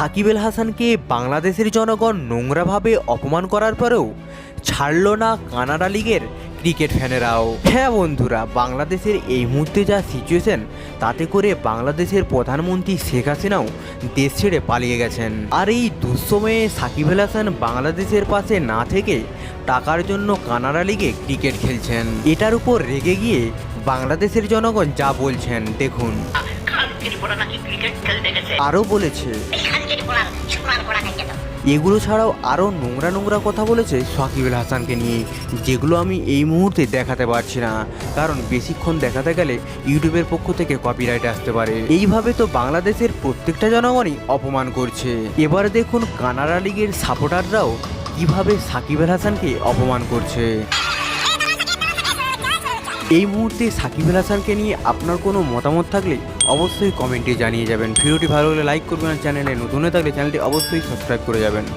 সাকিব আল হাসানকে বাংলাদেশের জনগণ নোংরাভাবে অপমান করার পরেও ছাড়ল না কানাডা লিগের ক্রিকেট ফ্যানেরাও। হ্যাঁ বন্ধুরা, বাংলাদেশের এই মুহূর্তে যা সিচুয়েশন, তাতে করে বাংলাদেশের প্রধানমন্ত্রী শেখ হাসিনাও দেশ ছেড়ে পালিয়ে গেছেন। আর এই দুঃসময়ে সাকিব আল হাসান বাংলাদেশের পাশে না থেকে টাকার জন্য কানাডা লিগে ক্রিকেট খেলছেন। এটার উপর রেগে গিয়ে বাংলাদেশের জনগণ যা বলছেন দেখুন। আরও বলেছে, এগুলো ছাড়াও আরও নোংরা নোংরা কথা বলেছে সাকিব আল হাসানকে নিয়ে, যেগুলো আমি এই মুহূর্তে দেখাতে পারছি না, কারণ বেশিক্ষণ দেখাতে গেলে ইউটিউবের পক্ষ থেকে কপিরাইট আসতে পারে। এইভাবে তো বাংলাদেশের প্রত্যেকটা জনগণই অপমান করছে। এবার দেখুন কানাডা লিগের সাপোর্টাররাও কিভাবে সাকিব আল হাসানকে অপমান করছে। এই মুহূর্তে সাকিব আল হাসানকে নিয়ে আপনার কোনো মতামত থাকলে অবশ্যই কমেন্টে জানিয়ে যাবেন। ভিডিওটি ভালো লাগলে লাইক করবেন, আর চ্যানেলে নতুন হয়ে থাকলে চ্যানেলটি অবশ্যই সাবস্ক্রাইব করে যাবেন।